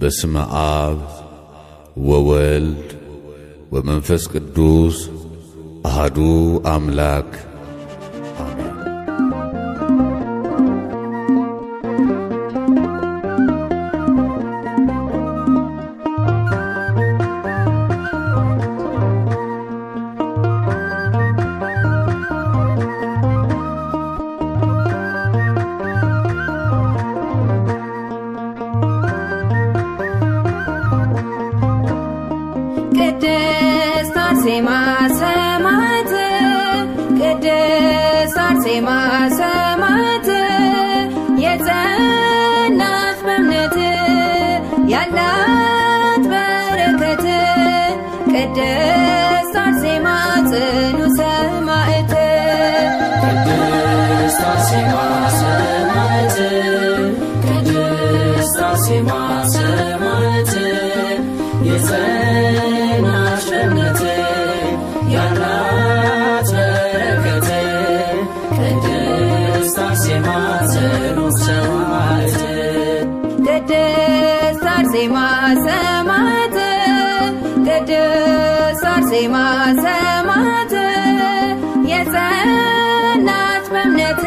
በስመ አብ ወወልድ ወመንፈስ ቅዱስ አሐዱ አምላክ አሜን። ቅድስት አርሴማ ሰማዕት ቅድስት አርሴማ ሰማዕት የጸናች በእምነት ያላት በረከት ቅድስት አርሴማ ጽኑ ሰማዕት ቅድስት አርሴማ ሰማዕት ቅድስት አርሴማ ሰማዕት የጸናች በእምነት ያላት በረከት ቅድስት አርሴማ ጽኑ ሰማዕት ቅድስት አርሴማ ሰማዕት ቅድስት አርሴማ ሰማዕት የጸናች በእምነት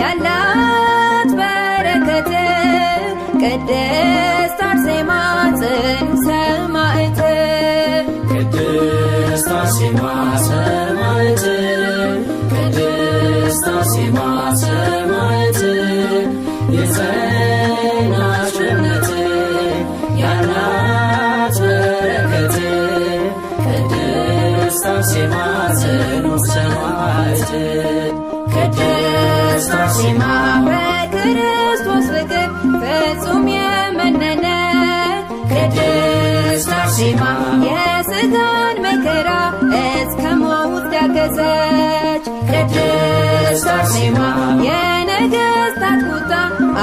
ያላት በረከት ቅድስት አርሴማ ጽኑ ሰማዕት ቅድስት አርሴማ ሰማዕት ቅድስት አርሴማ ሰማዕት የጸናች በእምነት ያላት በረከት ቅድስት አርሴማ ጽኑ ሰማዕት ቅድስት አርሴማ በክርስቶስ ፍቅር ፍጹም የመነነ ቅድስት አርሴማ የሥጋን መከራ እስከ ሞት ያገዘች ቅድስት አርሴማ የነገሥታት ቁጣ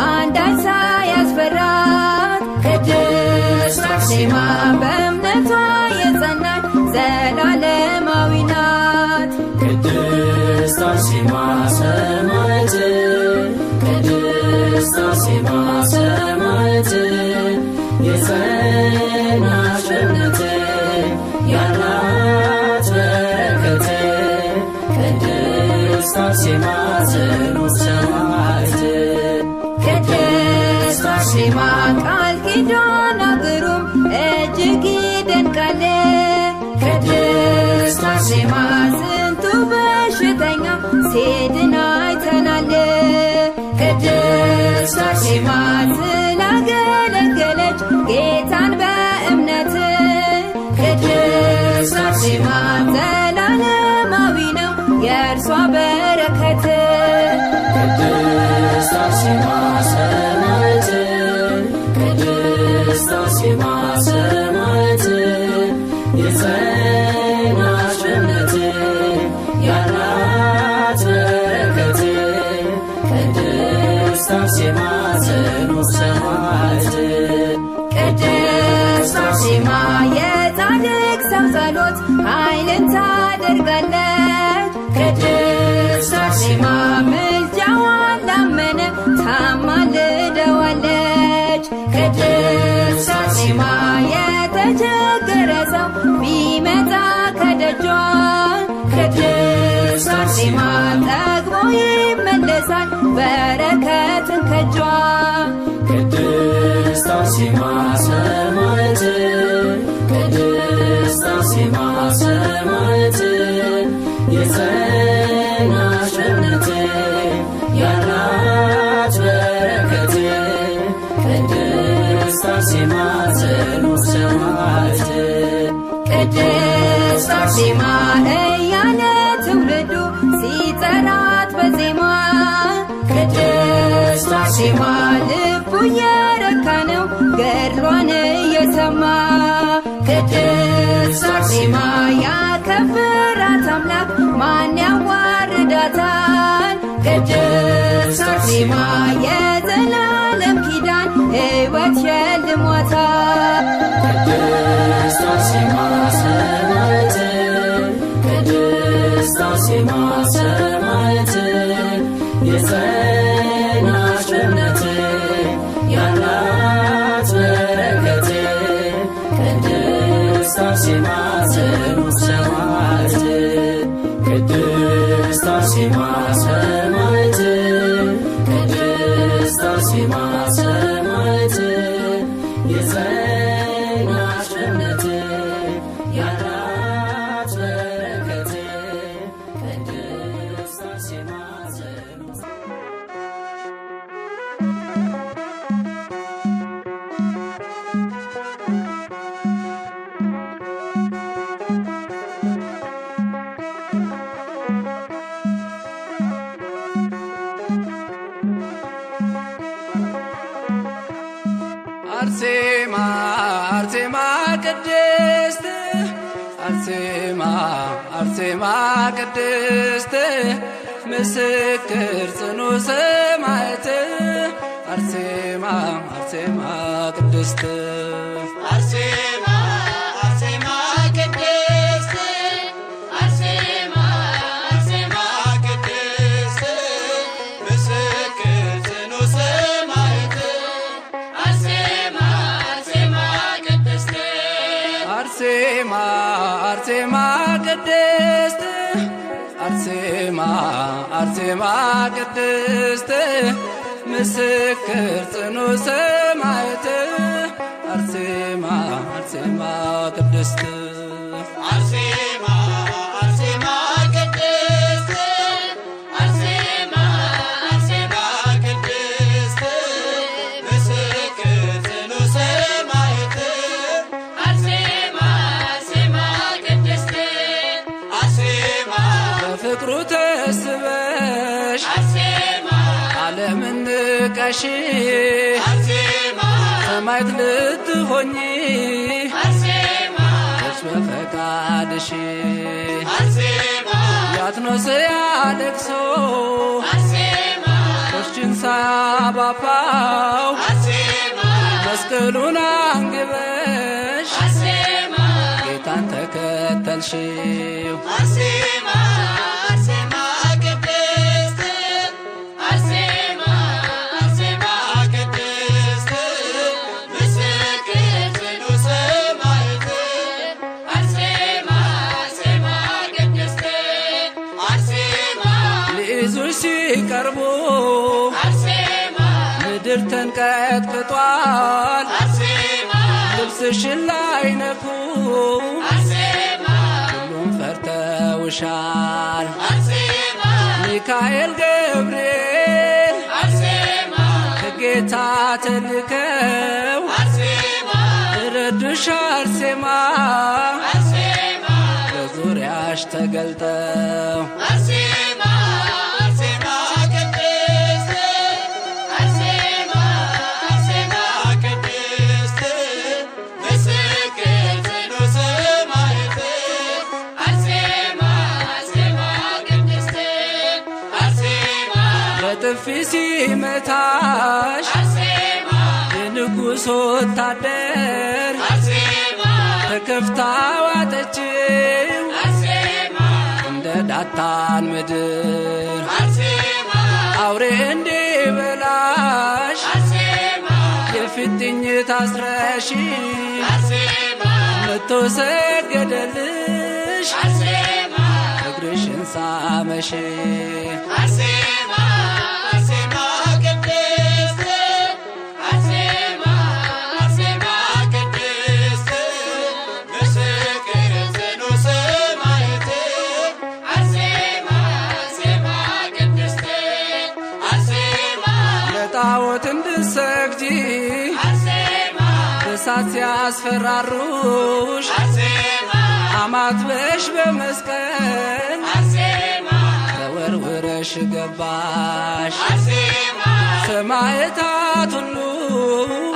አንዳች ሳያስፈራት ቅድስት አርሴማ በእምነቷ የጸናች ዘላለማዊ ናት ቅድስት አርሴማ ሰማዕት ቅድስት አርሴማ ሰማዕት የጸናች በእምነት ያላት በረከት ቅድስት አርሴማ ጽኑ ሰማዕት ቅድስት አርሴማ ቃል ኪዳኗ ግሩም እጅግ ይደንቃል ቅድስት አርሴማ ስንቱ በሽተኛ ሲድን አይተናል ቅድስት አርሴማ ስላገለገለች ጌታን በእምነት ቅድስት አርሴማ ዘላለማዊ ነው የእርሷ በረከት ቅድስት አርሴማ ሰማዕት ቅድስት አርሴማ ሰማዕት የጸናች በእምነት ያላት በረከት ቅድስት አርሴማ ጽኑ ሰማዕት ቅድስት አርሴማ የጻድቅ ሰው ጸሎት ኃይልን ታደርጋለች ቅድስት አርሴማ ምልጃዋን ላመነ ታማልደዋለች ቅድስት አርሴማ የተቸገረ ሰው ቢመጣ ከደጇ ቅድስት አርሴማ ጠግቦ ይመለሳል በረከትን ከጇ ቅድስት አርሴማ ሰማዕት ቅድስት አርሴማ ሰማዕት የጸናች በእምነት ያላት በረከት ቅድስት አርሴማ ጽኑ ሰማዕት ቅድስት አርሴማ እያለ ትውልዱ ሲጠራት በዜማ ቅድስት አርሴማ ልቡ እየረካ ነው ገድሏን እየሰማ ቅድስት አርሴማ ያከብራት አምላክ ማን ያዋርዳታል ቅድስት አርሴማ የዘላለም ኪዳን ሕይወት ሸልሟታል ቅድስት አርሴማ ሰማዕት ቅድስት አርሴማ ሰማዕት የጸናች በእምነት ያላት የጸናች በእምነት ያላት በረከት ቅድስት አርሴማ ዘኑስ አርሴማ አርሴማ ቅድስት አርሴማ አርሴማ ቅድስት ምስክር ጽኑ ሰማዕት አርሴማ አርሴማ ቅድስት አርሴማ አርሴማ ቅድስት አርሴማ አርሴማ ቅድስት ምስክር ጽኑ ሰማዕት አርሴማ አርሴማ ቅድስት አርሴማ አርሴማ ቅድስት አርሴማ አርሴማ ቅድስት ምስክር ጽኑ ሰማዕት አርሴማ አርሴማ ቅድስት አርሴማ አርሴማ ቅድስት አርሴማ አርሴማ ቅድስት ምስክር ጽኑ ሰማዕት አርሴማ አርሴማ ቅድስት አርሴማ በፍቅሩ ተስበሽ አርሴማ ዓለምን ንቀሽ አርሴማ ሰማዕት ልትሆኚ አርሴማ እርስ በፈቃድሽ አርሴማ ያትኖስ ያለቅሶ አርሴማ ቆሽችን ሳባፋው አርሴማ መስቀሉን አንግበሽ አርሴማ ጌታን ተከተልሽው አርሴማ አርሴማ ቅድስት አርሴማ አርሴማ ቅድስት ምስክር ጽኑ ሰማዕት አርሴማ አርሴማ ቅድስት አርሴማ ሊይዙሽ ሲቀርቡ አርሴማ ምድር ተንቀጥቅጧል አርሴማ ልብስሽን ላይነኩ አርሴማ ሁሉም ፈርተውሻል አርሴማ ሚካኤል ገብርኤል አርሴማ ከጌታ ተልከው አርሴማ ረዱሽ አርሴማ አርሴማ በዙሪያሽ ተገልጠው አርሴማ አርሴማ ቅድስት አርሴማ አርሴማ ቅድስት ምስክር ጽኑ ሰማዕት አርሴማ አርሴማ ቅድስት አርሴማ በጥፊ ሲመታሽ አርሴማ የንጉሥ ወታደር አርሴማ ተከፍታ ዋጠችው አርሴማ እንደ ዳታን ምድር አርሴማ አውሬ እንዲበላሽ አርሴማ የፊትኝ ታስረሽ አርሴማ መቶ ሰገደልሽ አርሴማ እግርሽን ሳመሽ አርሴማ አርሴማ ቅድስት አርሴማ አርሴማ ቅድስት ምስክር ጽኑ ሰማዕት አርሴማ አርሴማ ቅድስት አርሴማ ለጣዖት እንድትሰግጂ አርሴማ እሳት ሲያስፈራሩሽ አርሴማ አማትበሽ በመስቀል አርሴማ ተወርውረሽ ገባሽ አርሴማ ሰማዕታት ሁሉ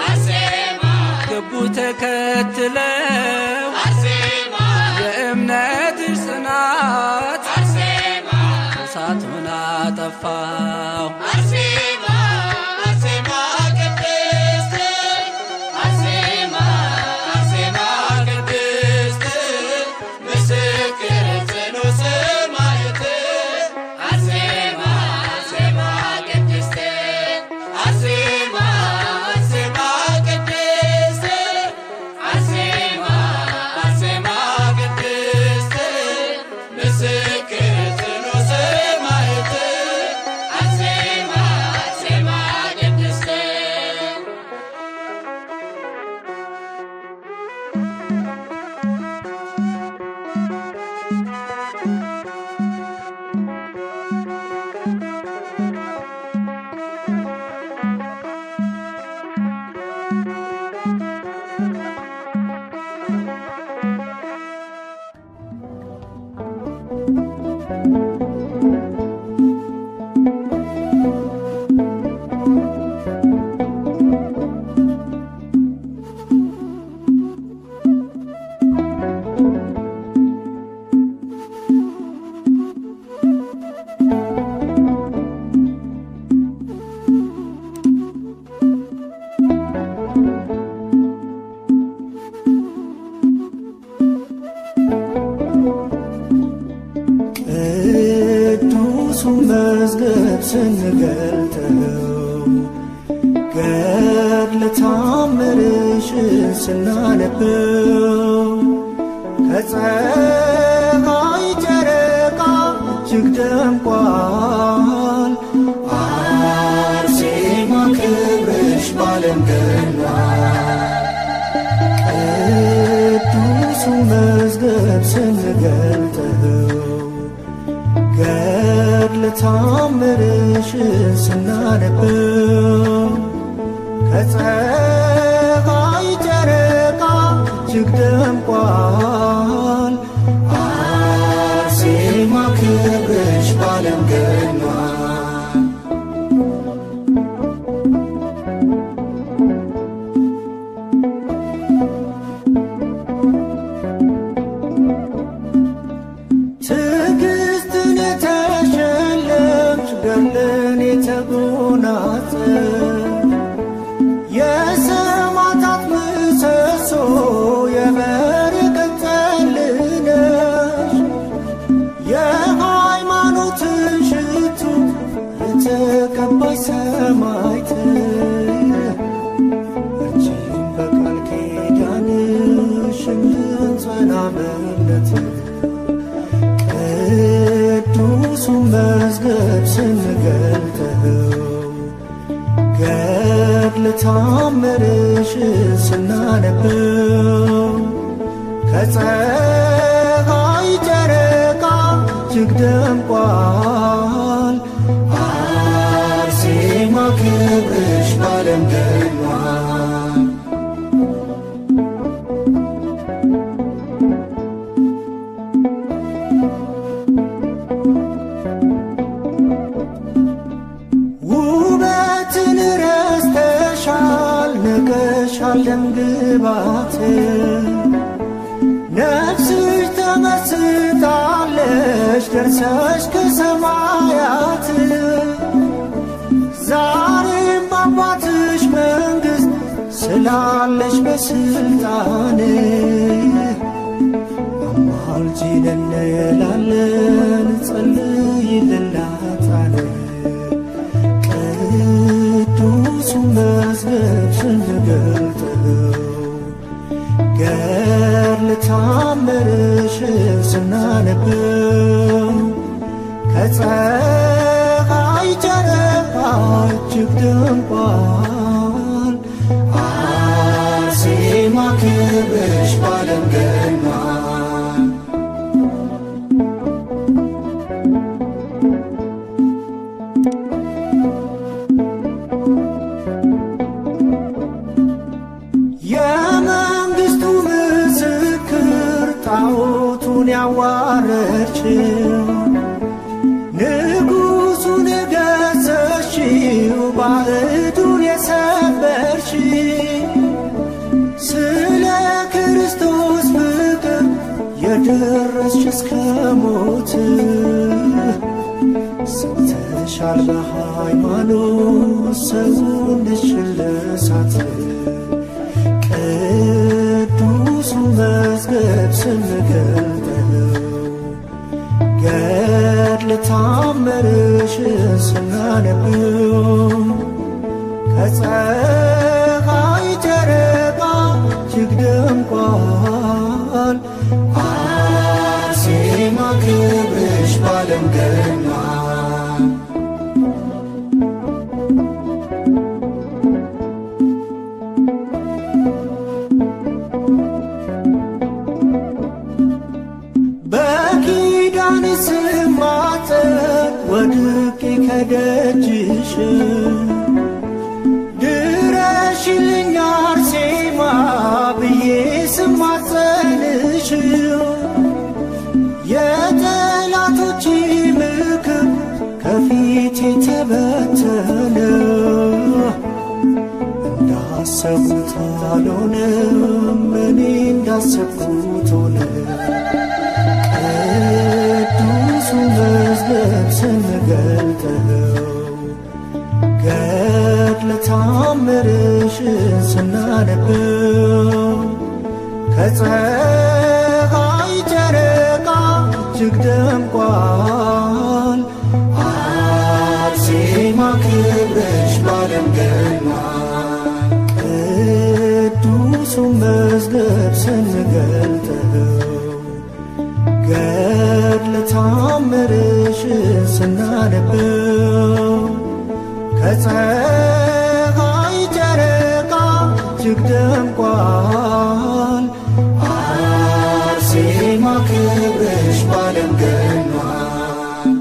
አርሴማ ገቡ ተከትለው አርሴማ የእምነትሽ ጽናት አርሴማ እሳቱን አጠፋው አርሴማ አርሴማ ቅድስት አርሴማ አርሴማ ቅድስት ምስክር ጽኑ ሰማዕት አርሴማ አርሴማ ቅድስት አርሴማ አርሴማ ቅድስት አርሴማ አርሴማ ቅድስት ምስክር ጽኑ ሰማዕት አርሴማ መዝገብ ስንገልጠው ገድለ ተአምርሽን ስናነበው ከፀሐይ ጨረቃ እጅግ ደምቋል። አርሴማ ክብርሽ ባለም ገኗል። ቅዱሱ መዝገብ ስንገልጠው ገድለ ተአምርሽን ስናነበው ከፀሐይ ጨረቃ እጅግ ደምቋል። አርሴማ ክብርሽ ባለም ገኗል። ትዕግስትን የተሸለምሽ ገድልን የተጎናጸፍሽ የሰማዕታት ምሰሶ የበረከት ጠል ነሽ። የሃይማኖትን ሽቱ የተቀባይ ሰማዕት አንቺን በቃል ኪዳንሽ እንድንጸና በእምነት ቅዱሱ መዝገብ ስንገልጠው ገድለ ተአምርሽን ስናነበው ከፀሐይ ጨረቃ እጅግ ደምቋል። አርሴማ ክብርሽ ባለም ገኗል። ውበትን ረስተሻል ንቀሻል ደምግባት ነፍስሽ ተመስጣለች ደርሰሽ ከሰማያት ዛሬም በአባትሽ መንግሥት ስላለሽ በስልጣን አማልጂን እንላለን ጸልይልላታን ቅዱሱ መዝገብ ስንገልጠው ገድለ ተአምርሽን ስናነበው ከፀሐይ ጨረቃ እጅግ ደምቋል። አርሴማ ክብርሽ ባለም ገኗል። የመንግሥቱ ምስክር ጣዖቱን ያዋረድሽው ንጉሡን የገሰሽው ባዕዱን የሰበርሽው ስለ ክርስቶስ ፍቅር የደረስሽ እስከ ሞት ሰጥተሻል በሃይማኖት ሰውነትሽን ለእሳት ቅዱሱ መዝገብ ስንገልጠው ገድለ ተአምርሽን ስናነበው ከፀሐይ ጨረቃ እጅግ ደምቋል። አርሴማ ክብርሽ ባለም ገኗል። በኪዳን ስማፀን ወድቄ ከደጅሽ ድረሽልኝ አርሴማ ብዬ ስማፀንሽ የጠላቶች ምክር ከፊቴ ተበተነ እንዳሰብኩት አልሆነም እኔ እንዳሰብኩት ሆነ። ቅዱሱ መዝገብ ስንገልጠው ገድለ ተአምርሽን ስናነበው ከፀሐይ ጨረቃ እጅግ ደምቋል። ባለም ገኗል። ቅዱሱን መዝገብ ስንገልጠው ገድለ ተአምርሽን ስናነበው ከፀሐይ ጨረቃ እጅግ ደምቋል። አርሴማ ክብርሽ ባለም ገኗል።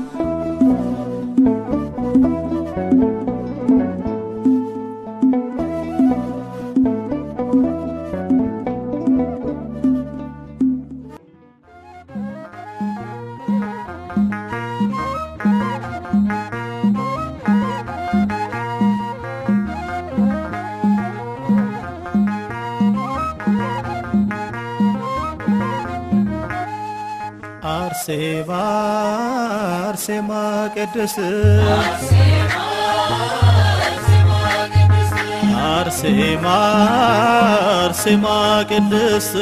አርሴማ አርሴማ ቅድስት አርሴማ አርሴማ ቅድስት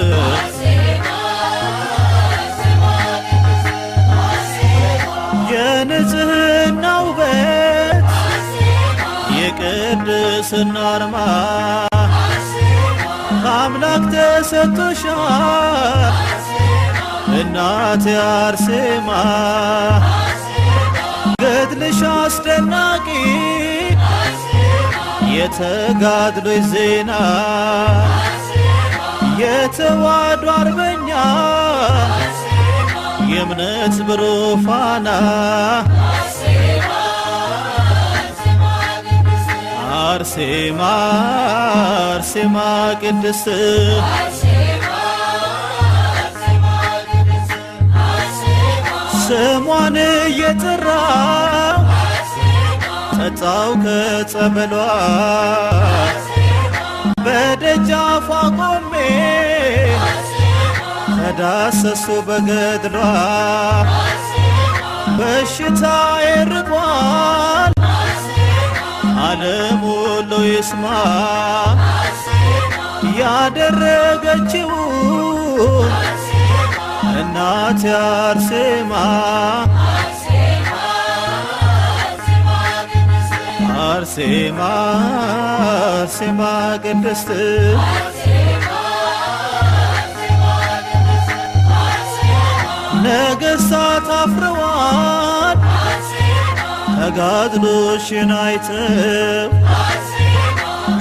የንጽሕና ውበት የቅድስና አርማ ከአምላክ ተሰጥቶሻል እናቴ አርሴማ። ገድልሽ አስደናቂ የተጋድሎሽ ዜና የተዋሕዶ አርበኛ የእምነት ብሩህ ፋና አርሴማ አርሴማ ቅድስት ስሟን እየጠራው ጠጣው ከጸበሏ በደጃፏ ቆሜ ተዳሰሱ በገድሏ በሽታዬ ርቋል ዓለም ሁሉ ይስማ ያደረገችውን እናቴ አርሴማ አርሴማ አርሴማ ቅድስት ነገሥታት አፍረዋል ተጋድሎሽን አይተው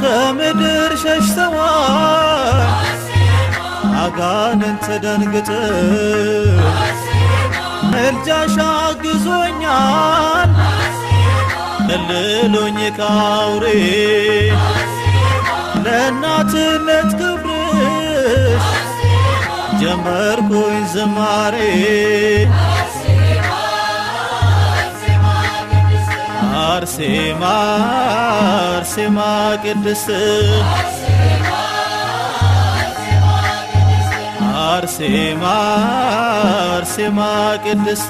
ከምድር ሸሽተዋል አጋንንት ደንግጠው ምልጃሽ አግዞኛል እልሉኝ ካውሬ ለእናትነት ክብርሽ ጀመርኩኝ ዝማሬ አርሴማ አርሴማ ቅድስት አርሴማ አርሴማ ቅድስት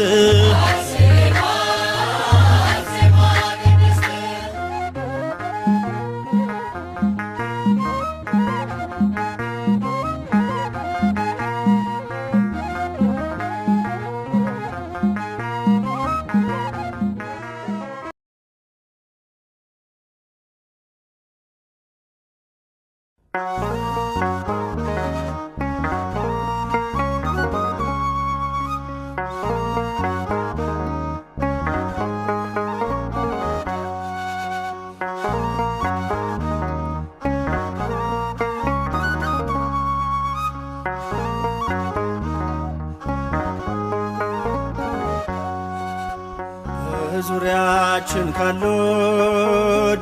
በዙሪያችን ካሉ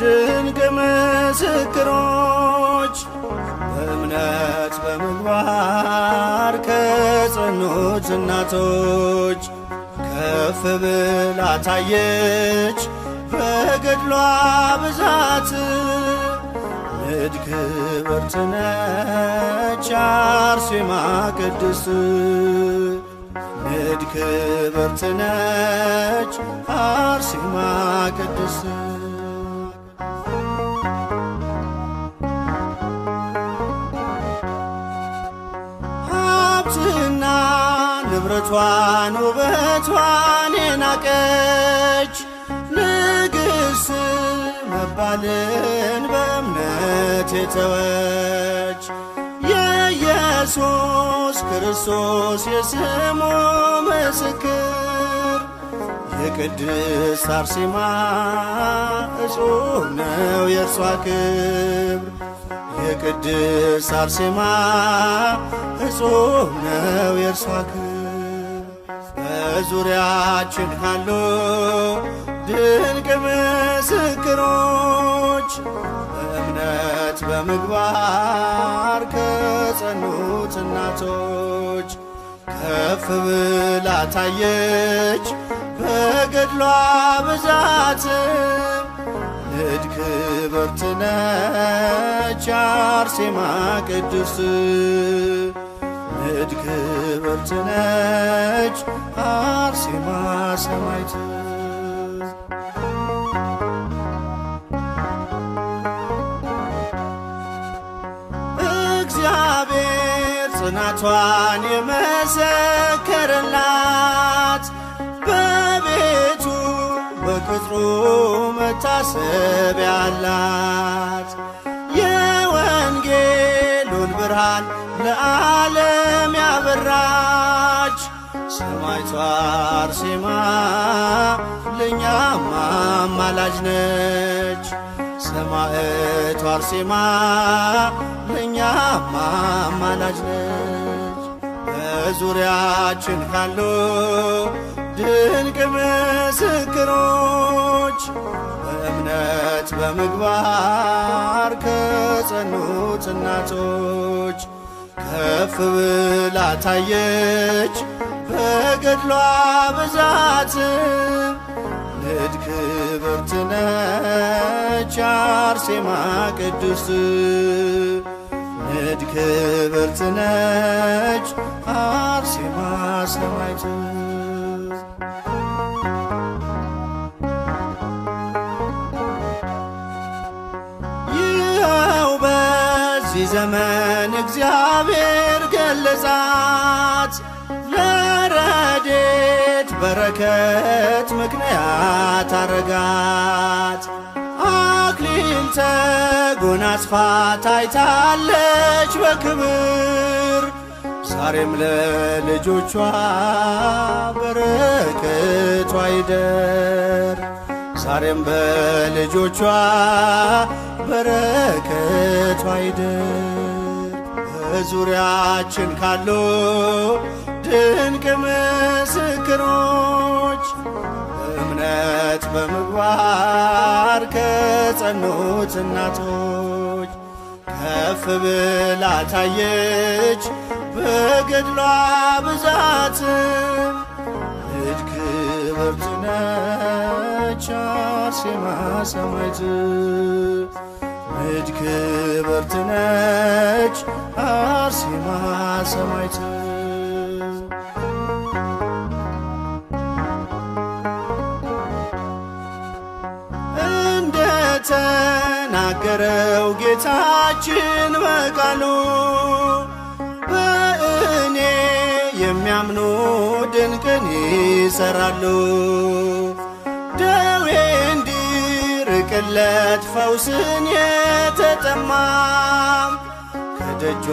ድንቅ ምስክሮች በእምነት በምግባር ከጸኑት እናቶች ከፍ ብላ ታየች በገድሏ ብዛት ንድ ክብርት ነች አርሴማ ቅድስት ንድ ክብርት ነች አርሴማ ቅድስት ሀብትና ንብረቷን ውበቷን የናቀች ንግሥት መባልን በእምነት የተወች የኢየሱስ ክርስቶስ የስሙ ምስክር የቅድስት አርሴማ እጹብ ነው የእርሷ ክብር። የቅድስት አርሴማ እጹብ ነው የእርሷ ክብር። በዙሪያችን ካሉ ድንቅ ምስክሮች በእምነት በምግባር ከጸኑት እናቶች ከፍ ብላ ታየች በገድሏ ብዛት ንድ ክብርት ነች አርሴማ ቅድስት ንድ ክብርት ነች አርሴማ ሰማዕት። እግዚአብሔር ጽናቷን የመሰከረላት በቤቱ በቅጥሩ መታሰቢያ አላት። የወንጌሉን ብርሃን ለዓለም ያበራች ሰማዕቷ አርሴማ ለእኛም አማላጅ ነች። ሰማዕቷ አርሴማ ለእኛም አማላጅ ነች። በዙሪያችን ካሉ ድንቅ ምስክሮች በእምነት በምግባር ከጸኑት እናቶች ከፍ ብላ ታየች በገድሏ ብዛት ንድ ክብርት ነች አርሴማ ቅድስት ንድ ክብርት ነች አርሴማ ሰማዕት። ይኸው በዚህ ዘመን እግዚአብሔር ገለጻት ለረድኤት በረከት ምክንያት አረጋት። አክሊል ተጎናጽፋ ታይታለች በክብር ዛሬም ለልጆቿ በረከቷ ይደር ዛሬም በልጆቿ በረከቷ ይደር። በዙሪያችን ካሉ ድንቅ ምስክሮች በእምነት በምግባር ከጸኑት እናቶች ከፍ ብላ ታየች በገድሏ ብዛት ንድ ክብርት ነች አርሴማ ሰማዕት ንድ ክብርት ነች አርሴማ ሰማዕት። እንደተናገረው ጌታችን በቃሉ በእኔ የሚያምኑ ድንቅን ይሰራሉ። ደዌ እንዲርቅለት ፈውስን የተጠማም ከደጇ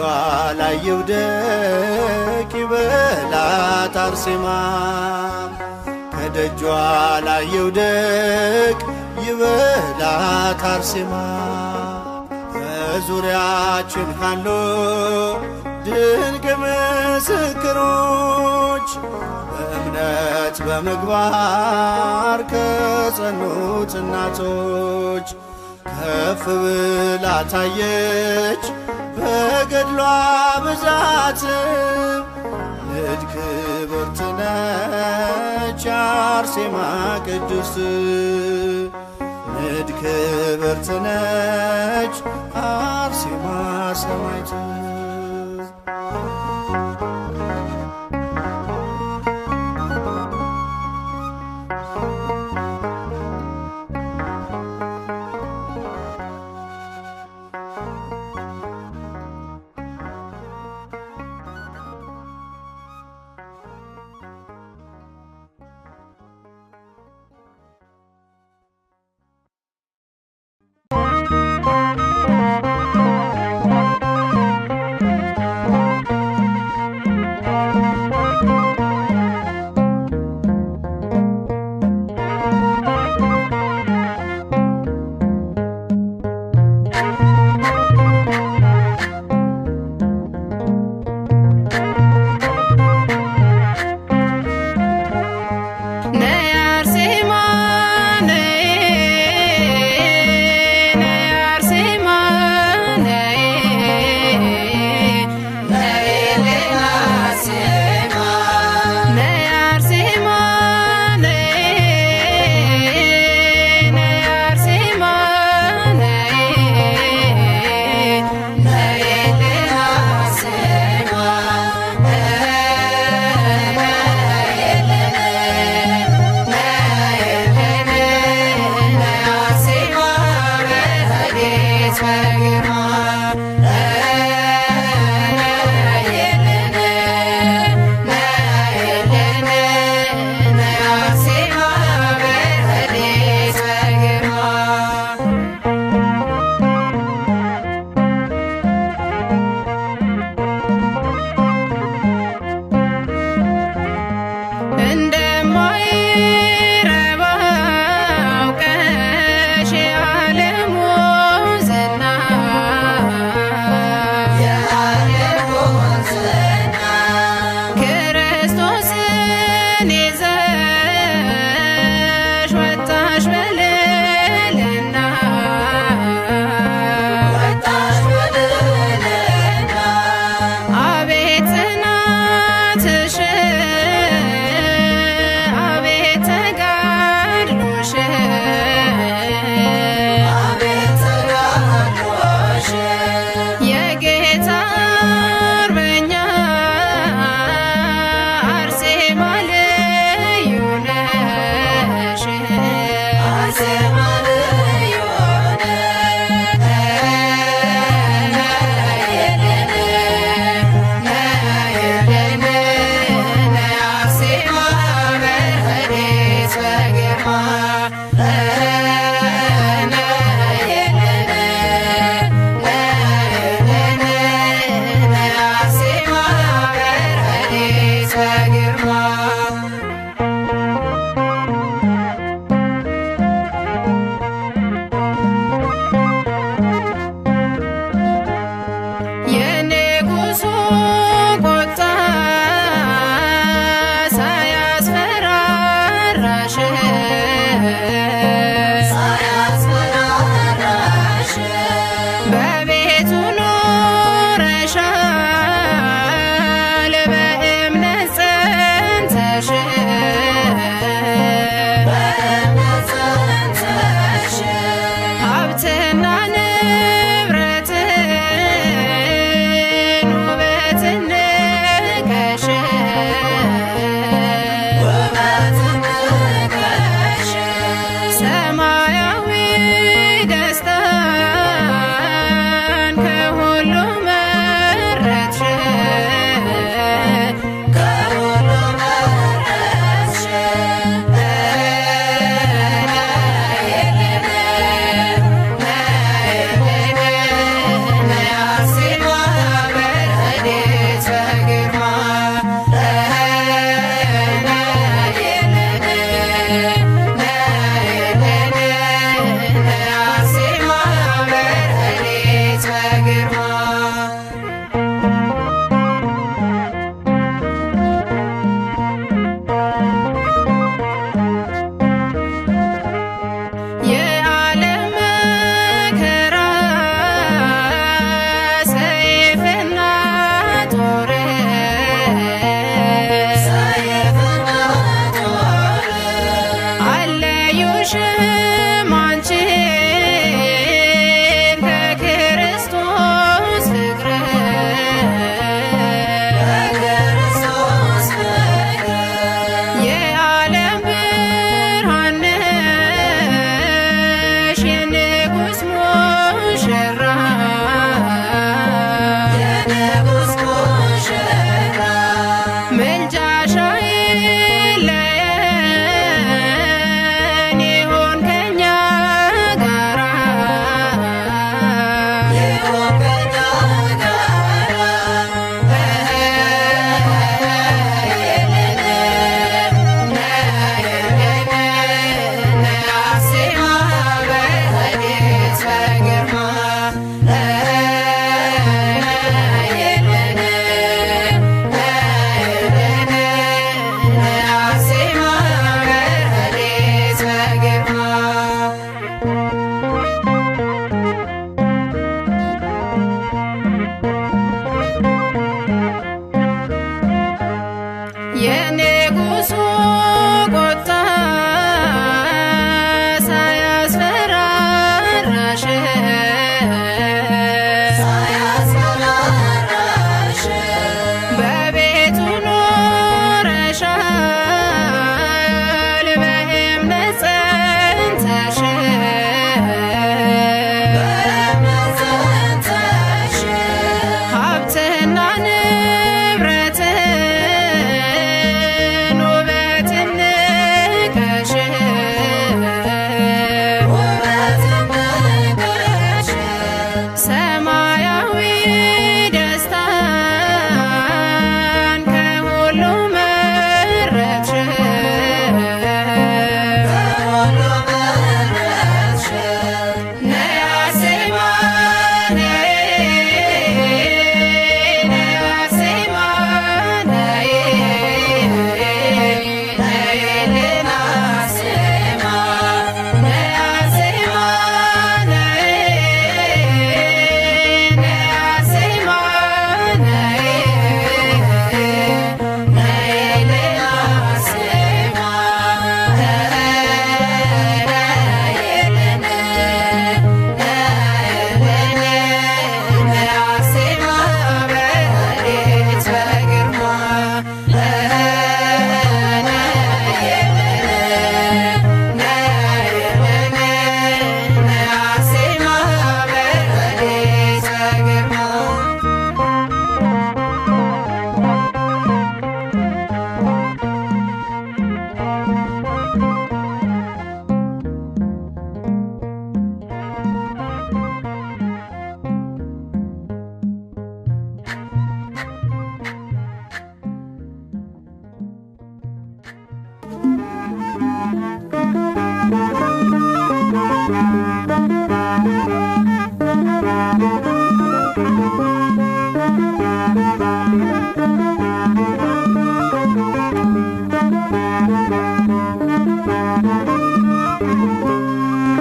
ላይ ይውደቅ ይበላት አርሴማ ከደጇ ላይ ይውደቅ ይበላት አርሴማ። በዙሪያችን ካሉ ድንቅ ምስክሮች በእምነት በምግባር ከጸኑት እናቶች ከፍ ብላ ታየች በገድሏ ብዛት ንድ ክብርት ነች አርሴማ ቅድስት ንድ ክብርት ነች አርሴማ ሰማዕት።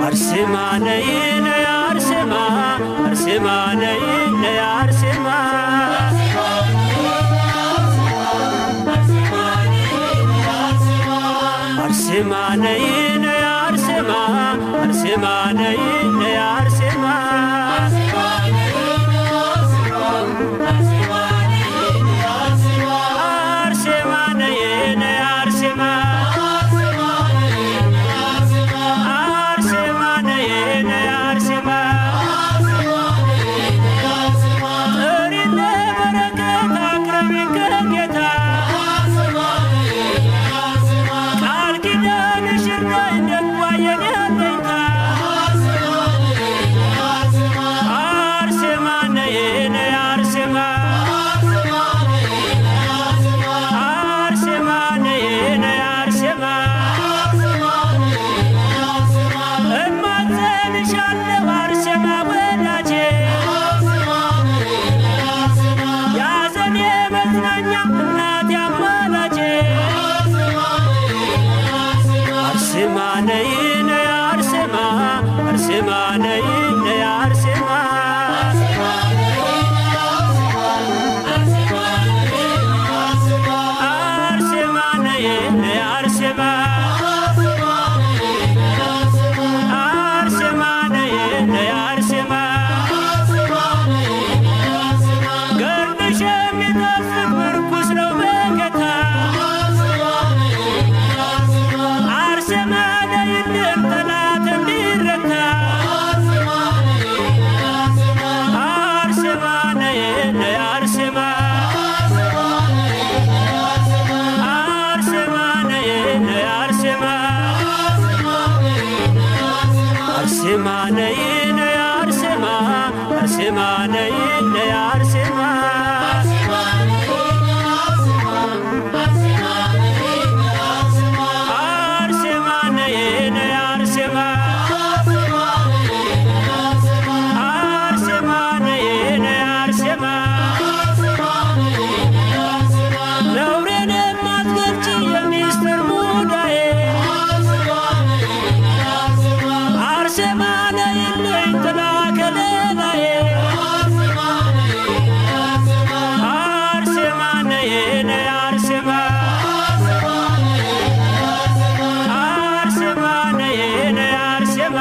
አርሴማ ነይ ነይ አርሴማ አርሴማ ነይ ነይ አርሴማ አርሴማ ነይ ነይ አርሴማ አርሴማ ነይ ነይ አርሴማ አርሴማ ነይ ነይ አርሴማ አርሴማ ነይ ነይ አርሴማ ጥሪነ በረከት አቅርቢን ከጌታ ቃል ኪዳንሽ እንዳይ ደግዋ የኔ አለኝታ አርሴማ ነይ ነይ አርሴማ አርሴማ ነይ ነይ አርሴማ እማጸንሻለሁ አርሴማ ወዳጄ ያዘኔ መጽናኛ እናቴ አማላጄ አርሴማ ነይ ነይ አርሴማ አርሴማ ነይ ነይ አርሴማ አርሴማ ነይ ነይ አርሴማ አርሴማ ነይ ነይ አርሴማ ገርድሽ የሚጣፍጥ ምርኩስ ነው በጌታ አርሴማ ነይልን ጠላት እንዲረታ አርሴማ ነይ ነይ አርሴማ አርሴማ ነይ ነይ አርሴማ አርሴማ ነይ ነይ አርሴማ አርሴማ ነይ ነይ አርሴማ አርሴማ ነይ ነይ አርሴማ አርሴማ ነይ ነይ አርሴማ ነውሬን የማትገልጪ የሚስጥር ሙዳዬ አርሴማ ነይልኝ ጥላ ከለላዬ አርሴማ ነይ ነይ አርሴማ አርሴማ ነይ ነይ አርሴማ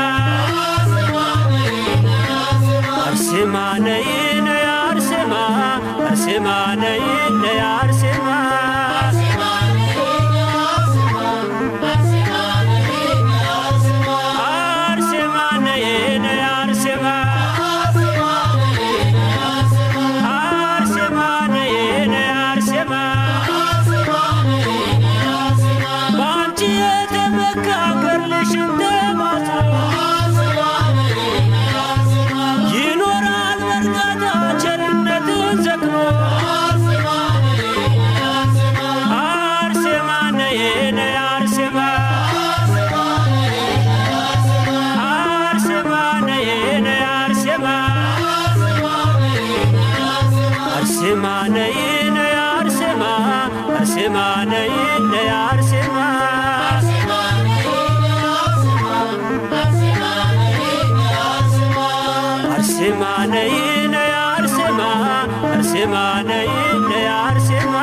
አርሴማ ነይ ነይ አርሴማ አርሴማ ነይ ነይ አርሴማ አርሴማ ነይ ነይ አርሴማ አርሴማ ነይ ነይ አርሴማ በአንቺ የተመካ ገድልሽ እንደማትኖር ይኖራል በእርጋታ ቸርነትን ዘክሮ አርሴማ ነይ ነይ አርሴማ አርሴማ ነይ ነይ አርሴማ አርሴማ ነይ ነይ አርሴማ አርሴማ ነይ ነይ አርሴማ አርሴማ ነይ ነይ አርሴማ አርሴማ ነይ ነይ አርሴማ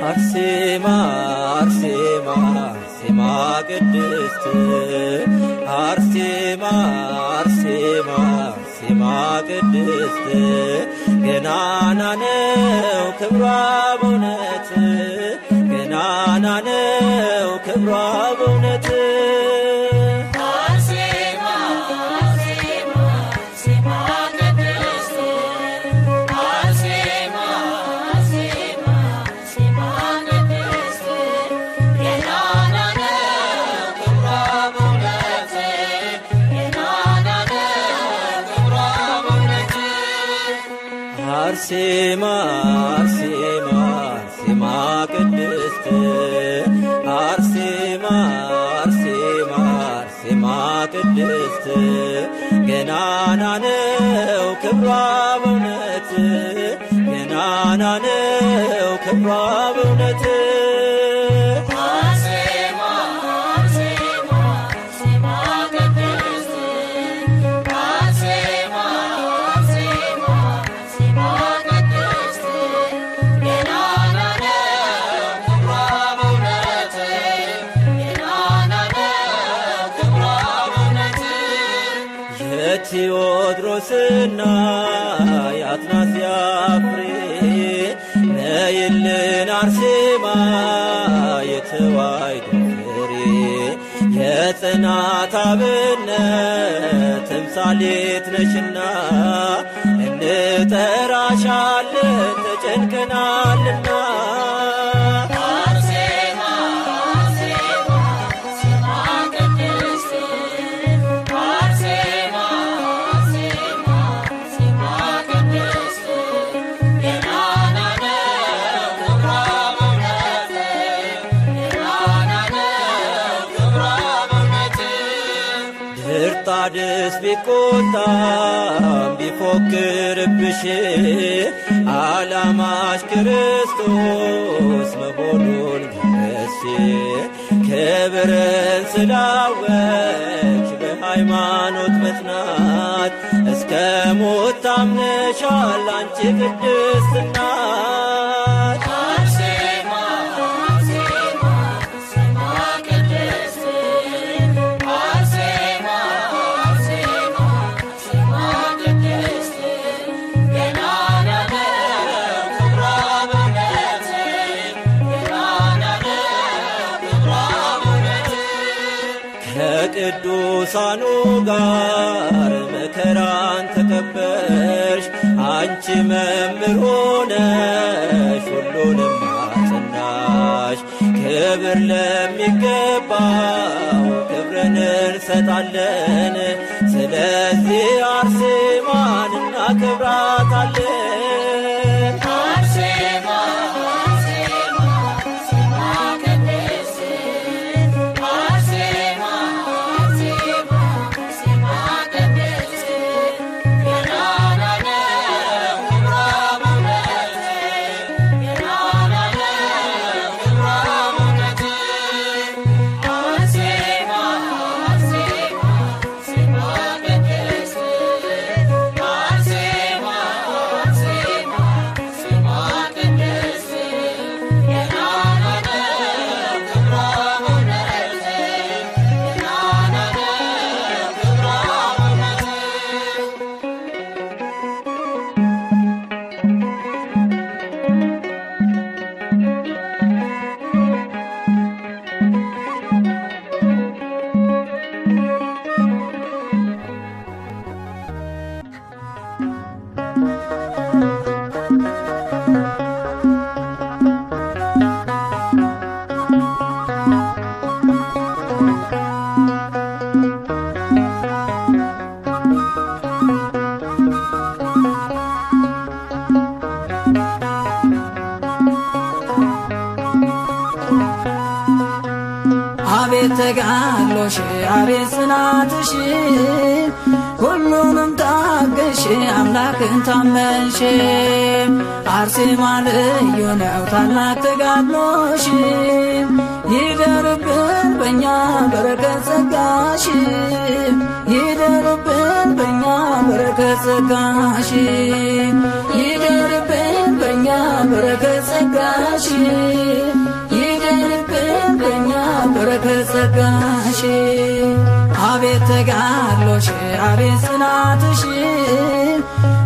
አርሴማ አርሴማ አርሴማ ቅድስት አርሴማ አርሴማ አርሴማ ቅድስት ገናና ነው ክብሯ በእውነት ገናና ነው ክብሯ በእውነት አርሴማ አርሴማ አርሴማ ቅድስት አርሴማ አርሴማ አርሴማ ቅድስት ገናና ነው ክብሯ በእውነት ገናና ነው ክብሯ በእውነት ቴዎድሮስና የአትናስያ ፍሬ ነይልን አርሴማ የተዋሕዶ ፍሬ የጽናት አብነት ተምሳሌት ነሽና እንጠራሻለን ተጨንቀናልና ድርጣድስ ቢቆጣም ቢፎክርብሽ ዓላማሽ ክርስቶስ መሆኑን ገለጽሽ ክብርን ስላወቅሽ በሃይማኖት መጽናት እስከ ሞት ታምነሻል አንቺ ቅድስት እናት ከቅዱሳኑ ጋር መከራን ተቀበልሽ አንቺ መምህር ሆነሽ ሁሉንም አጸናሽ ክብር ለሚገባው ክብርን እንሰጣለን ስለዚህ አርሴማን እናከብራታለን አርሴማ አቤት ተጋድሎሽ አቤት ጽናትሽ ሁሉንም ታገሽ አምላክን ታመንሽ አርሴማ ልዩ ነው ታላቅ ተጋድሎሽ ይደርብን በእኛ በረከት ጸጋሽ ይደርብን በእኛ በረከት ጸጋሽ ይደርብን በእኛ በረከት ጸጋሽ ይደርብን በእኛ በረከት ጸጋሽ አቤት አቤት ተጋድሎሽ አቤት ጽናትሽ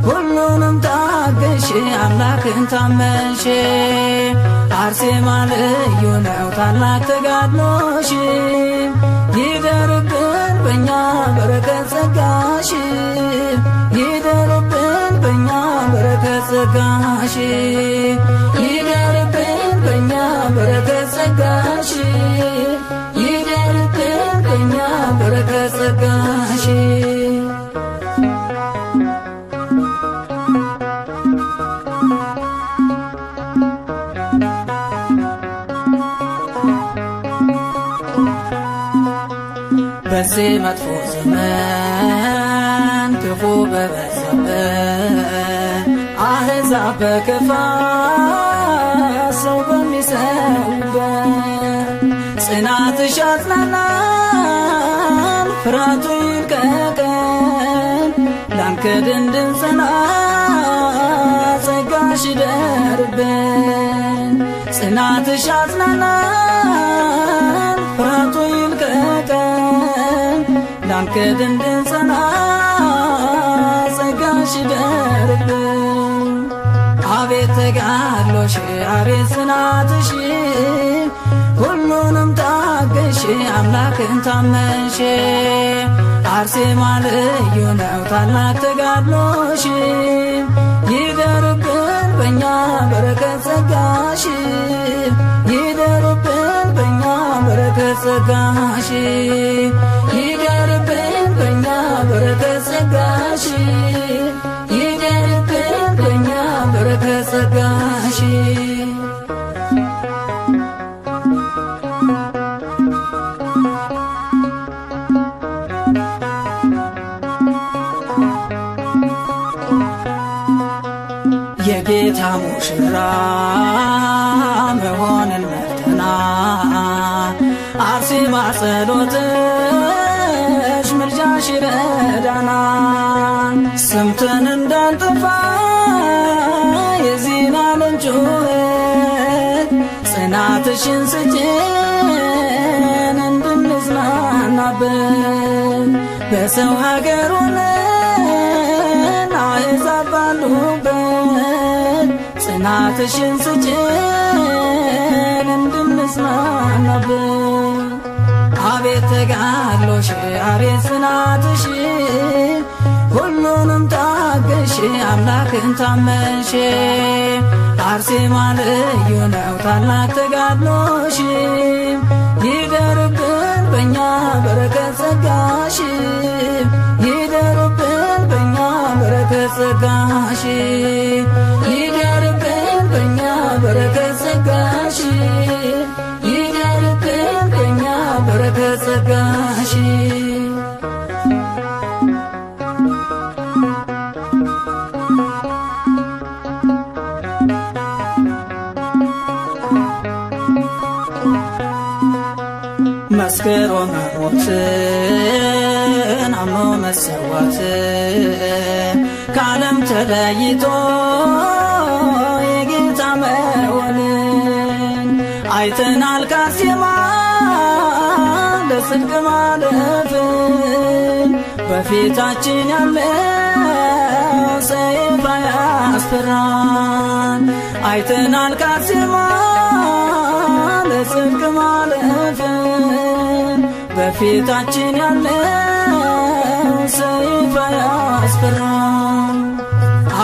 ሁሉንም ታገሽ አምላክን ታመንሽ አርሴማ ልዩ ነው ታላቅ ተጋድሎሽ ይደርብን በእኛ በረከት ጸጋሽ ይደርብን በእኛ በረከት ጸጋሽ ይደርብን በእኛ በረከት ጸጋሽ ይደርብን በእኛ በረከት ጸጋሽ በዚህ መጥፎ ዘመን ክፉ በበዛበት አሕዛብ በክፋት ሰው በሚሰውበት ጽናትሽ አጽናናን ፍርሃቱ ይልቀቀን ላንክድ እንድንጸና ጸጋሽ ይደርብን ጽናትሽ አጽናናን ፍርሃቱ ይልቀቀን ላንክድ እንድንጸና ጸጋሽ ይደርብን አቤት ተጋድሎሽ አቤት ጽናትሽ ሁሉንም ታገሽ አምላክን ታመንሽ አርሴማ ልዩ ነው ታላቅ ተጋድሎሽ ይደርብን በእኛ በረከት ጸጋሽ ይደርብን በእኛ በረከት ጸጋሽ ይደርብን በእኛ በረከት ጸጋሽ ይደርብን በእኛ በረከት ጸጋሽ የጌታ ሙሽራ መሆንን መርተና አርሴማ ጸሎትሽ ምልጃሽ ይረዳና ሰምተን እንዳንጠፋ የዚህን ዓለም ጩኸት ጽናትሽን ስጭን እንድንጽናናበት በሰው ሀገር ሆነን አሕዛብ ባሉበት ጽናትሽን ስጭን እንድንጽናናበት አቤት ተጋድሎሽ አቤት ጽናትሽ ሁሉንም ታገሽ አምላክን ታመንሽ አርሴማ ልዩ ነው ታላቅ ተጋድሎሽ ይደርብን በእኛ በረከት ጸጋሽ ይደርብን በእኛ በረከት ጸጋሽ ይደርብን በእኛ በረከት ጸጋሽ ይደርብን በእኛ በረከት ጸጋሽ መስክሮ መሞትን አምኖ መሰዋትን ከዓለም ተለይቶ የጌታ መሆንን አይተናል ከአርሴማ ለጽድቅ ማለፍን በፊታችን ያለው ሰይፍ አያስፈራን አይተናል ከአርሴማ ለጽድቅ ማለፍን በፊታችን ያለው ሰይፍ አያስፈራን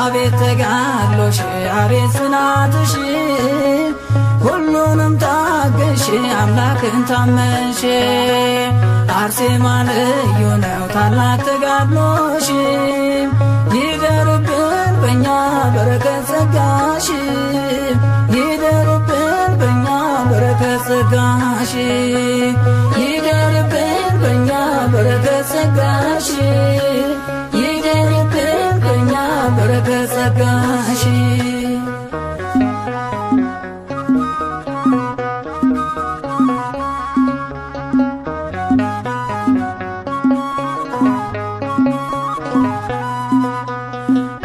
አቤት ተጋድሎሽ አቤት ጽናትሽ ሁሉንም ታገሽ አምላክን ታመንሽ አርሴማ ልዩ ነው ታላቅ ተጋድሎሽ ይደርብን በእኛ በረከት ጸጋሽ ይደርብን በእኛ በረከት ጸጋሽ ይደርብን በእኛ በረከት ጸጋሽ ይደርብን በእኛ በረከት ጸጋሽ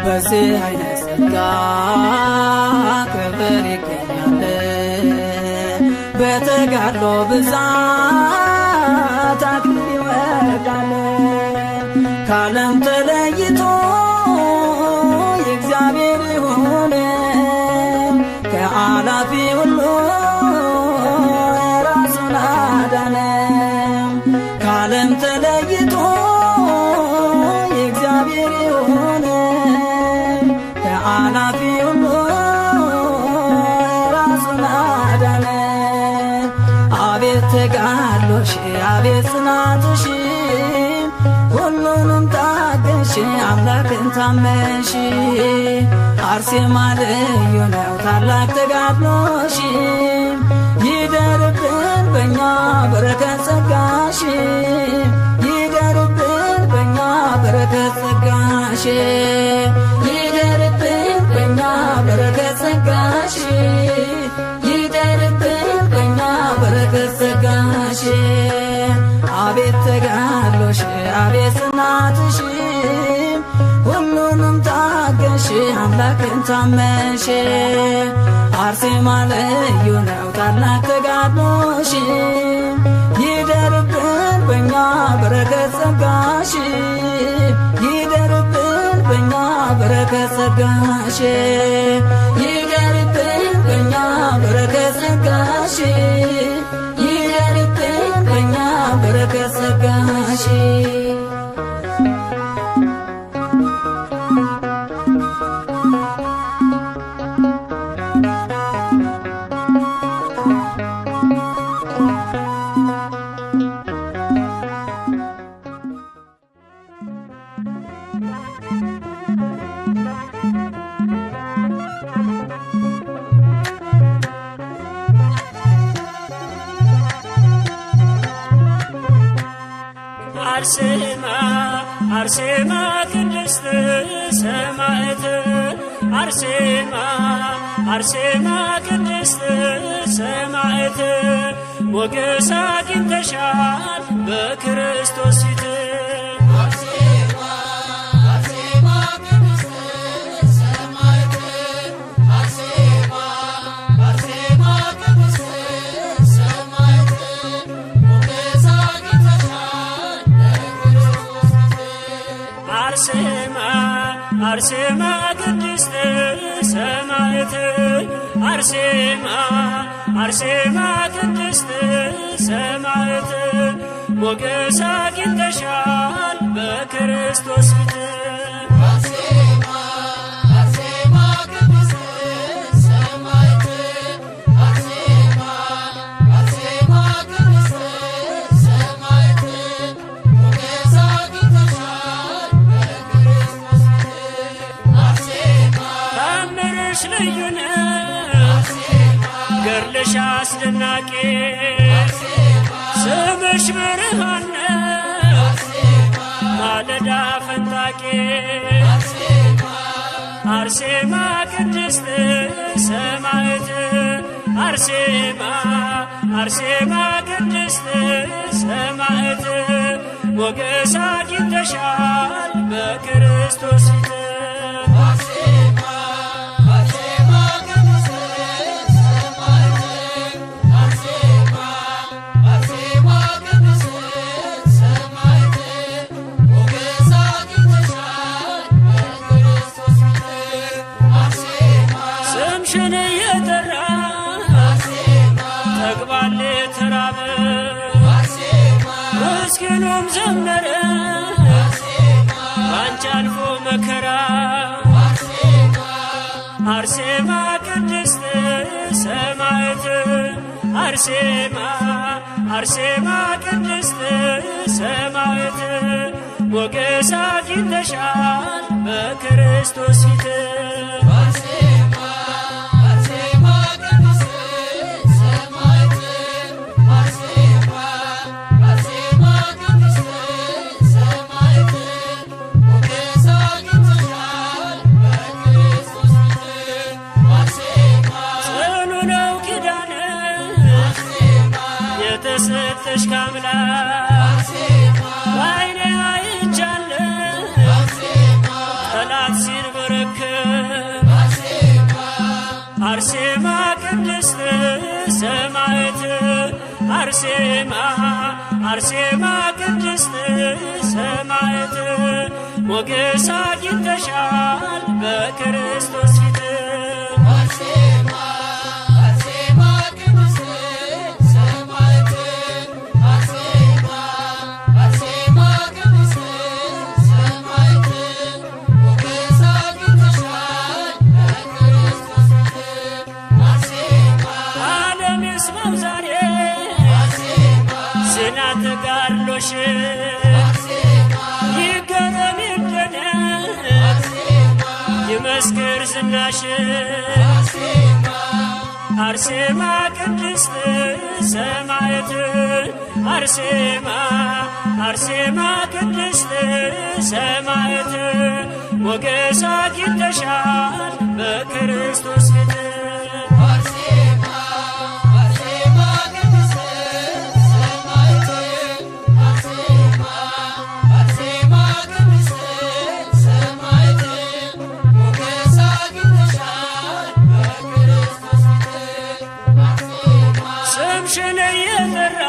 በዚህ አይነት ጸጋ ክብር ይገኛል በተጋድሎ ብዛት አክሊል ይወርዳል ካለም ተለይቶ የእግዚአብሔር የሆነ ከአላፊ ሁሉ ራሱን አዳነ። ካለም ተለይቶ የእግዚአብሔር የሆነ ከአላፊ ሁሉ ራሱን አዳነ። አቤት ተጋድሎሽ አቤት ጽናትሽ ሁሉንም ታገሽ አምላክን ታመንሽ። አርሴማ ልዩ ነው ታላቅ ተጋድሎሽ ይደርብን በእኛ በረከት ጸጋሽ ይደርብን በእኛ በረከት ጸጋሽ ይደርብን በእኛ በረከት ጸጋሽ ይደርብን በእኛ በረከት ጸጋሽ። አቤት ተጋድሎሽ አቤት ጽናትሽ ሁሉንም ታገሽ አምላክን ታመንሽ። አርሴማ ልዩ ነው ታላቅ ተጋድሎሽ ይደርብን በእኛ በረከት ጸጋሽ ይደርብን በእኛ በረከት ጸጋሽ ይደርብን በእኛ በረከት ጸጋሽ ይደርብን በእኛ በረከት ጸጋሽ። አርሴማ አርሴማ ቅድስት ሰማዕት አርሴማ አርሴማ ቅድስት ሰማዕት ሞገስ አግኝተሻል በክርስቶስ ፊት። አርሴማ ቅድስት ሰማዕት አርሴማ አርሴማ ቅድስት ሰማዕት ሞገስ አግኝተሻል በክርስቶስ ፊት። ልዩ ነው ገድልሽ አስደናቂ ስምሽ ብርሃን ነው ማለዳ ፈንጣቂ። አርሴማ ቅድስት ሰማዕት አርሴማ አርሴማ ቅድስት ሰማዕት ሞገስ አግኝተሻል በክርስቶስ ፊት። ስምሽን እየጠራ ተግባል ተራበ ምስኪኑም ዘመረ ባንቺ አልፎ መከራ። አርሴማ ቅድስት ሰማዕት አርሴማ አርሴማ ቅድስት ሰማዕት ሞገስ አግኝተሻል በክርስቶስ ፊት። የተሰጠሽ ከአምላክ በዓይኔ አይቻለሁ ጠላት ሲንበረከክ። አርሴማ ቅድስት ሰማዕት አርሴማ አርሴማ ቅድስት ሰማዕት ሞገስ አግኝተሻል በክርስቶስ ፊት አርሴማ አርሴማ ቅድስት ሰማዕት አርሴማ አርሴማ ቅድስት ሰማዕት ሞገስ አግኝተሻል በክርስቶስ ፊት አርሴማ ዓለም ይስማው ዛሬ አርሴማ ዝና ተጋድሎሽ ይገረም ይደነቅ ይመስክር ዝናሽ አርሴማ ቅድስት ሰማዕት አርሴማ አርሴማ ቅድስት ሰማዕት ሞገስ አግኝተሻል በክርስቶስ ፊት አርሴማ አርሴማ ቅድስት ሰማዕት አርሴማ አርሴማ ቅድስት ሰማዕት ሞገስ አግኝተሻል በክርስቶስ ፊት አርሴማ ስምሽን እየጠራ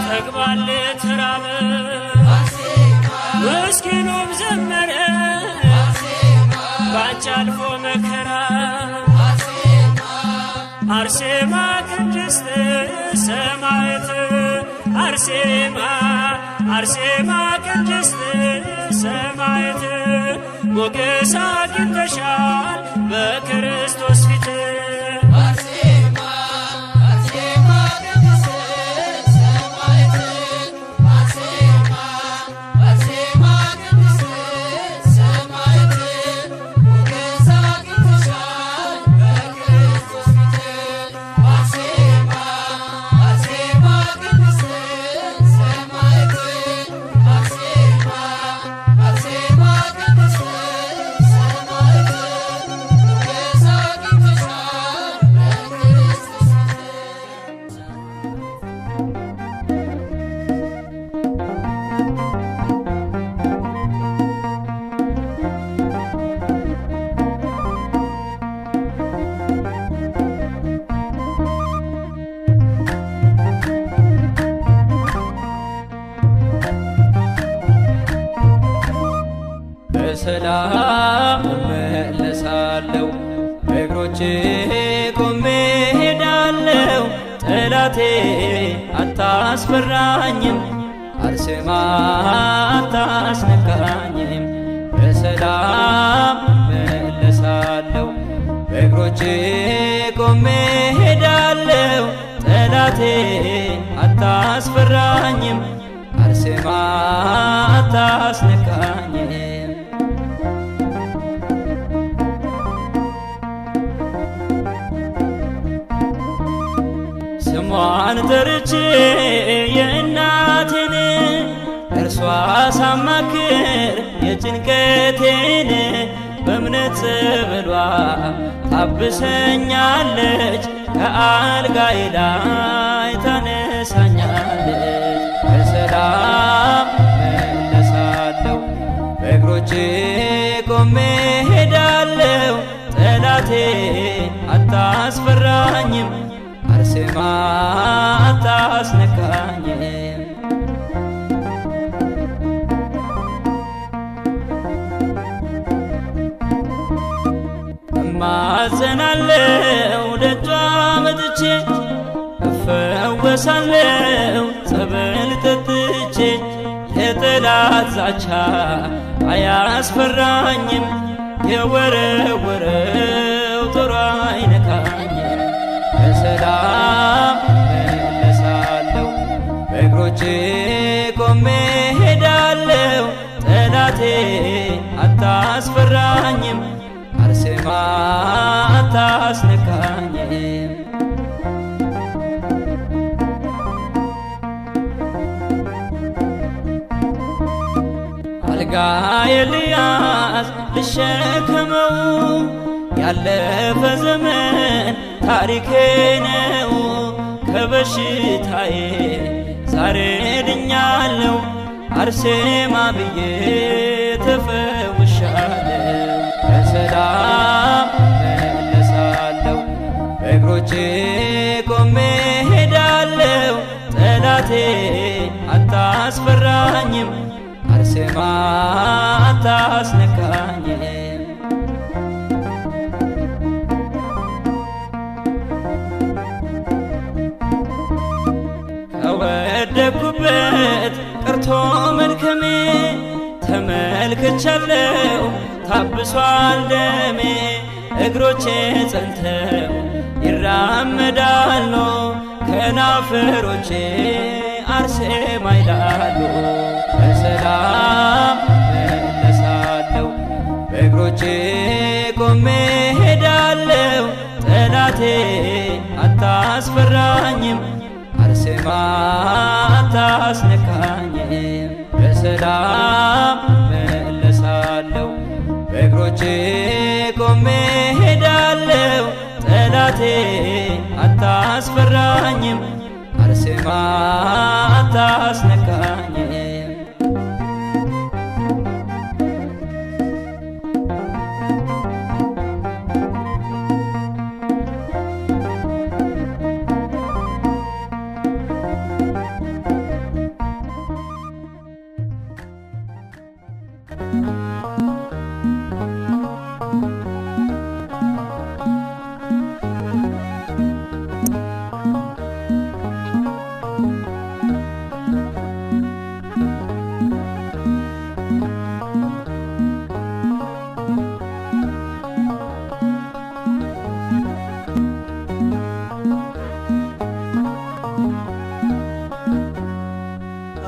ተግባል ተራበ ምስኪኑም ዘመረ ባንቺ አልፎ መከራ አርሴማ ቅድስት ሰማዕት አርሴማ አርሴማ ቅድስት ሰማዕት ሞገስ አግኝተሻል በክርስቶስ ፊት አርሴማ አርሴማ ቅድስት ሰማዕት አርሴማ አርሴማ ቅድስት ሰማዕት ሞገስ አግኝተሻል በክርስቶስ ፊት አርሴማ አርሴማ ቅድስት ሰማዕት አርሴማ አርሴማ ቅድስት ሰማዕት ሞገስ አግኝተሻል በክርስቶስ በሰላም እመለሳለሁ በእግሮቼ ቆሜ ሄዳለሁ ጠላቴ አታስፈራኝም አርሴማ አታስነካኝም በሰላም እመለሳለሁ በእግሮቼ ቆሜ ሄዳለሁ ጠላቴ አታስፈራኝም አርሴማ አታስነካኝም ስሟን ጠርቼ የእናቴን እርሷ ሳማክር የጭንቀቴን በእምነት ጸበሏ ታብሰኛለች ከአልጋዬ ላይ ታነሳኛለች በሰላም መለሳለሁ በእግሮቼ ቆሜ ሄዳለሁ ጠላቴ አታስፈራኝም አርሴማ አታስነካኝም እማጸናለሁ ደጇ መጥቼ እፈወሳለሁ ጸበል ጠጥቼ የጠላት ዛቻ አያስፈራኝም የወረወረው ጦር አይነካኝም በሰላም መለሳለሁ በእግሮቼ ቆሜ ሄዳለሁ ጠላቴ አታስፈራኝም አርሴማ አታስነካኝም አልጋ ኤልያስ ልሸከመው ያለፈ ዘመን ታሪኬ ነው ከበሽታዬ ዛሬ ድኛለሁ አርሴማ ብዬ ተፈውሻለሁ በሰላም መለሳለሁ በእግሮቼ ቆሜ ሄዳለሁ ጠላቴ አታስፈራኝም አርሴማ አታስነካኝ ከወደኩበት ቀርቶ መልከሜ ተመልክቻለሁ ታብሷል ደሜ እግሮቼ ጸንተው ይራመዳሉ ከናፈሮቼ አርሴማ ይላሉ በሰላም መለሳለሁ በእግሮቼ ቆሜ ሄዳለሁ ጠላቴ አታስፈራኝም አርሴማ አታስነካኝም በሰላም መለሳለሁ በእግሮቼ ቆሜ ሄዳለሁ ጠላቴ አታስፈራኝም አርሴማ አታስነካኝም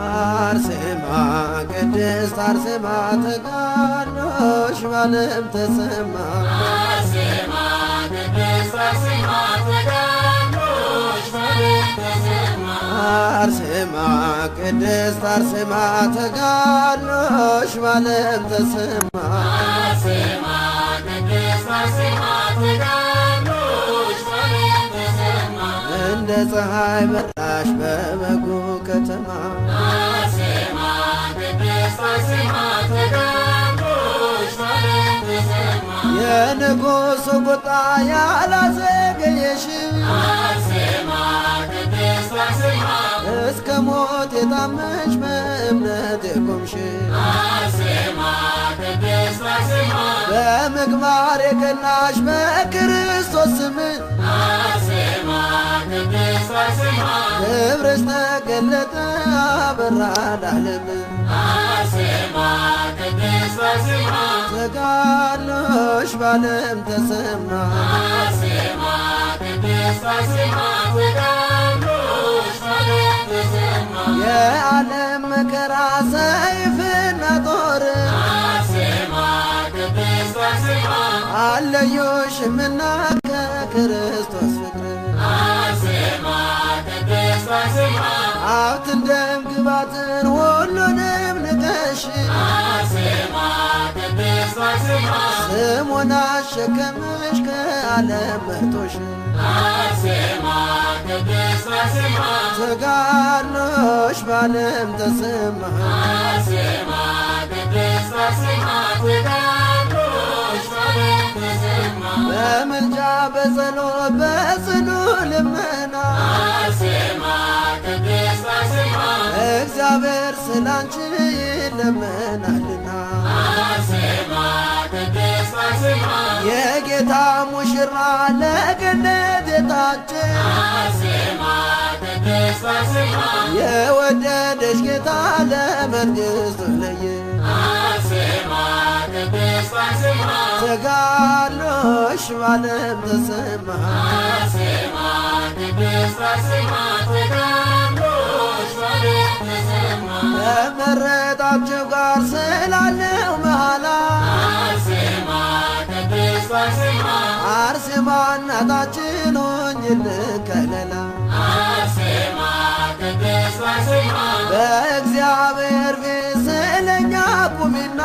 አርሴማ ቅድስት አርሴማ ተጋድሎሽ በዓለም ተሰማ አርሴማ ቅድስት አርሴማ ተጋድሎሽ በዓለም ተሰማ አርሴማ ቅድስት አርሴማ ተጋድሎሽ በዓለም ተሰማ አርሴማ ቅድስት አርሴማ ተጋድሎሽ በዓለም ተሰማ እንደ ፀሐይ በራሽ በበጉ ከተማ አርሴማ ቅድስት አርሴማ ተጋድሎሽ በዓለም ተሰማ የንጉሡ ቁጣ ያላዘገየሽ አርሴማ ቅድስት አርሴማ እስከ ሞት የታመንሽ በእምነት የቆምሽ አርሴማ ቅድስት አርሴማ በምግባር የቀናሽ በክርስቶስ ስም አርሴማ ቅድስት አርሴማ ክብርሽ ተገለጠ አበራ ለዓለም አርሴማ ቅድስት አርሴማ ተጋድሎሽ በዓለም ተሰማ አርሴማ ቅድስት አርሴማ ተጋድሎሽ በዓለም ተሰማ የዓለም መከራ ሰይፍና ጦር አርሴማ ቅድስት አርሴማ አለዮሽምና ከክርስቶስ ፍቅር አርሴማ ቅድስት አርሴማ ሀብትን ደም ግባትን ሁሉንም ንቀሽ አርሴማ ቅድስት አርሴማ ስሙን አሸከመሽ ከዓለም መርጦሽ አርሴማ ቅድስት አርሴማ ተጋድሎሽ በዓለም ተሰማ አርሴማ ቅድስት አርሴማ ተጋድሎሽ በዓለም ተሰማ በምልጃ በጸሎት በጽኑ ልመና አርሴማ ቅድስት አርሴማ እግዚአብሔር ስላንቺ ይለመናልና አርሴማ ቅድስት አርሴማ የጌታ ሙሽራ ለገነት የታጨ አርሴማ ቅድስት አርሴማ የወደደሽ ጌታ ለመንግሥቱ ለየ አርሴማ ቅድስት አርሴማ ተጋድሎሽ በዓለም ተሰማ አርሴማ ቅድስት አርሴማ ተጋድሎሽ በዓለም ተሰማ ከመረጣቸው ጋር ስላለው መሃላ አርሴማ ቅድስት አርሴማ አርሴማ እናታችን ሆኝልን ከለላ አርሴማ ቅድስት አርሴማ በእግዚአብሔር ፊት ስለኛ ቁሚና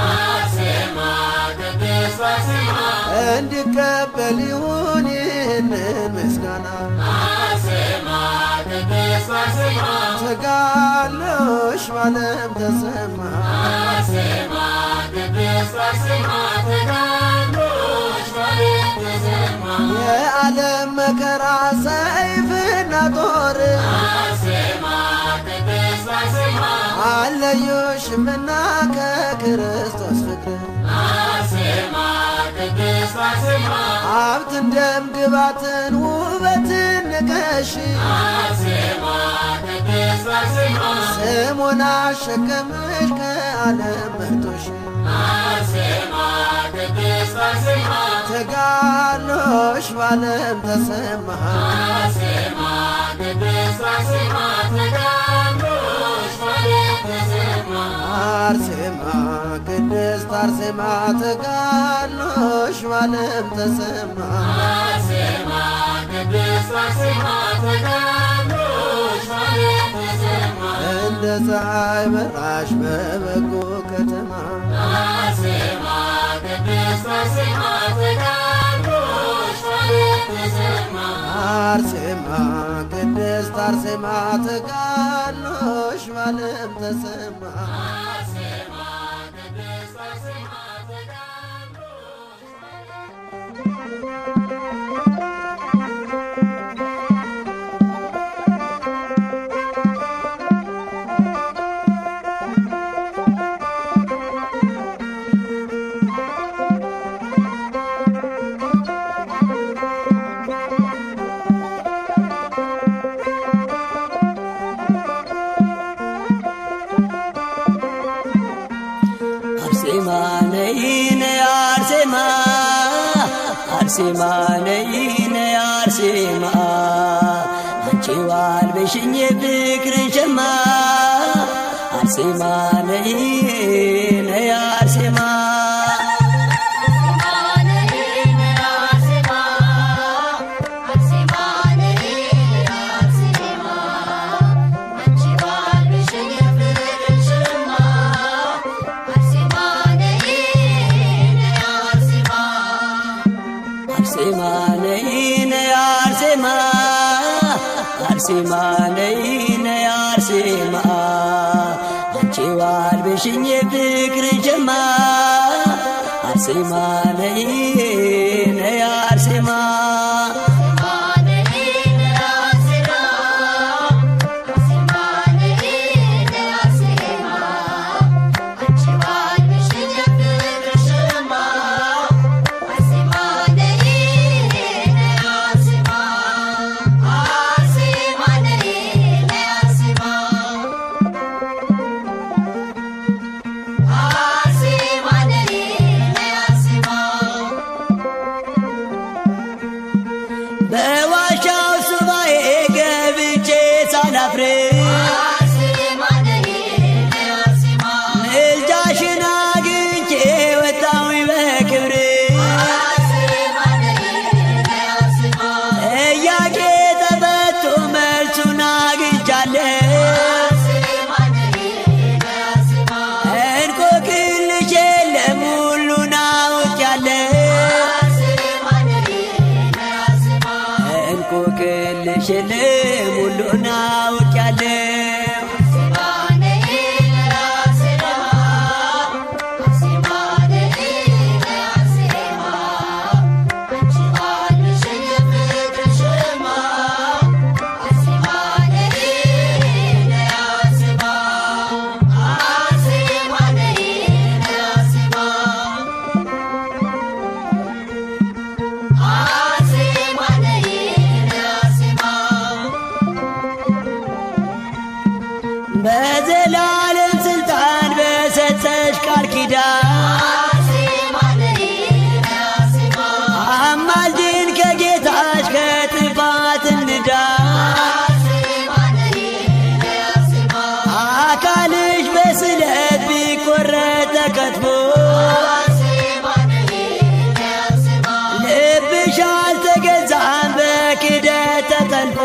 አርሴማ ቅድስት አርሴማ እንዲቀበል ይሁን ይህንን ምስጋና አርሴማ ቅድስት አርሴማ ተጋድሎሽ በዓለም ተሰማ አርሴማ ቅድስት አርሴማ ተጋድሎሽ በዓለም ተሰማ የዓለም መከራ ሰይፍና ጦር አርሴማ ቅድስት አርሴማ አለዩሽምና ከክርስቶስ ፍቅር አርሴማ ቅድስት አርሴማ ሀብትን ደም ግባትን ውበትን ንቀሽ አርሴማ ቅድስት አርሴማ ስሙን አሸከምሽ ከዓለም መርጦሽ አርሴማ ቅድስት አርሴማ ተጋድሎሽ ባለም ተሰማ አርሴማ ቅድስት አርሴማ ተጋድሎሽ ባለም ተሰማ አርሴማ ቅድስት አርሴማ ተጋድሎሽ ባለም ተሰማ አርሴማ ቅድስት አርሴማ ተጋድሎሽ ባለም ተሰማ እንደ ፀሐይ በራሽ በበጎ ከተማ አርሴማ ቅድስት አርሴማ ተጋድሎሽ ባለም ተሰማ አርሴማ ቅድስት አርሴማ ተጋድሎሽ ባለም ተሰማ አርሴማ ቅድስት አርሴማ አርሴማ ነይ ነይ አርሴማ አርሴማ ነይ ነይ አርሴማ አንቺ ዋልብሽኝ ፍቅርን ሸማ አርሴማ ነይ ነይ አርሴማ አርሴማ ነይ ነይ አርሴማ አርሴማ ነይ ነይ አርሴማ አንቺ ዋልብሽኝ ፍቅርን ሸማ አርሴማ ነይ ነይ አርሴማ በዋሻው ሱባኤ ገብቼ ሳላፍር ምልጃሽን አግኝቼ ወጣሁኝ በክብር ጥያቄ ተፈቶ መልሱን አግኝቻለሁ እንቆቅልሽ የለም ሁሉን አውቄያለሁ እንቆቅልሽ የለም ሁሉን አውቄያለሁ በዘላለም ስልጣን በሰጠሽ ቃል ኪዳን አማልጅን ከጌታሽ ከጥፋት እንዳን አካልሽ በስለት ቢቆረጥ ተከትፎ ልብሽ አልተገዛም በክደት ተጠልፎ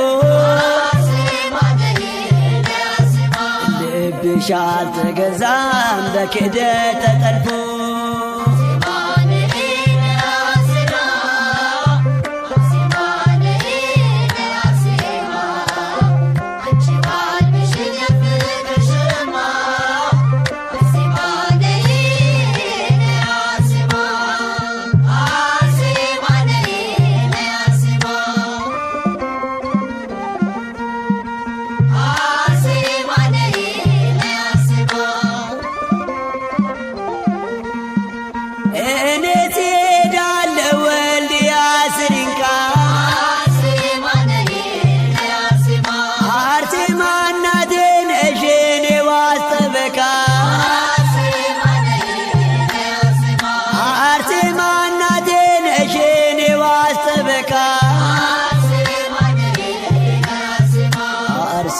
ልብሽ አልተገዛም በክደት ተጠልፎ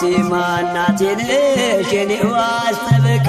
አርሴማ እናቴ ነሽ የኔ ዋስ ጠበቃ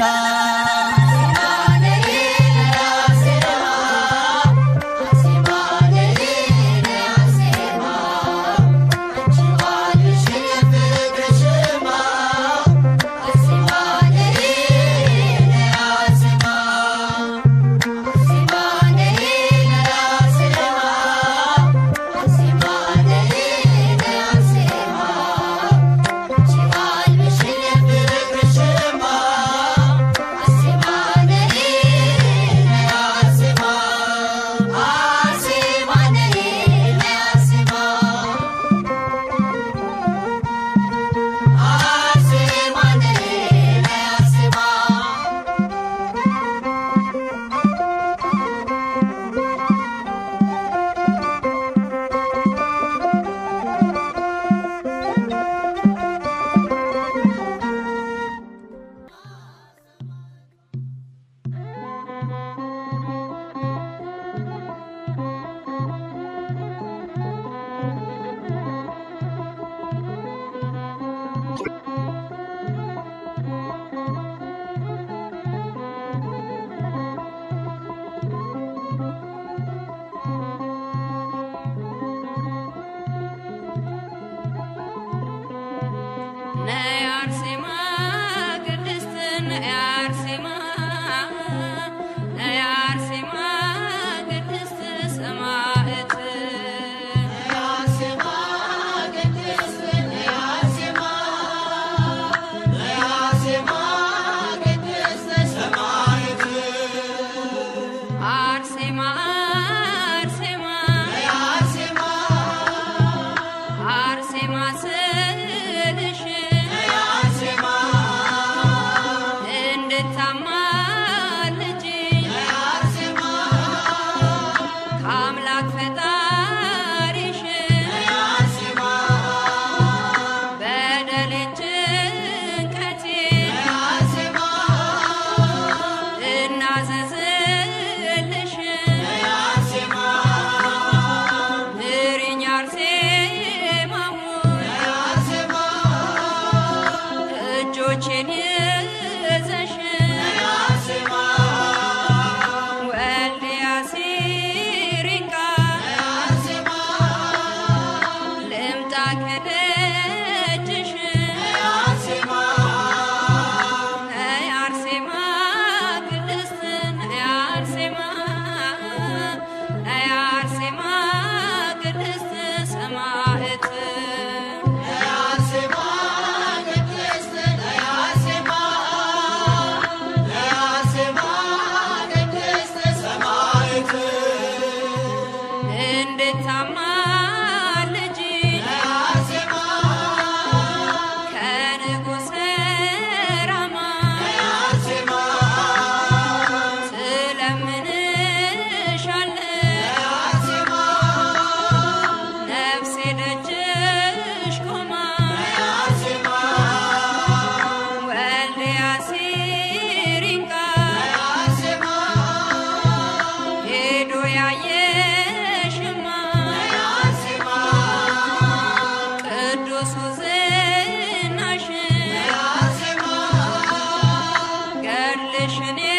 Shane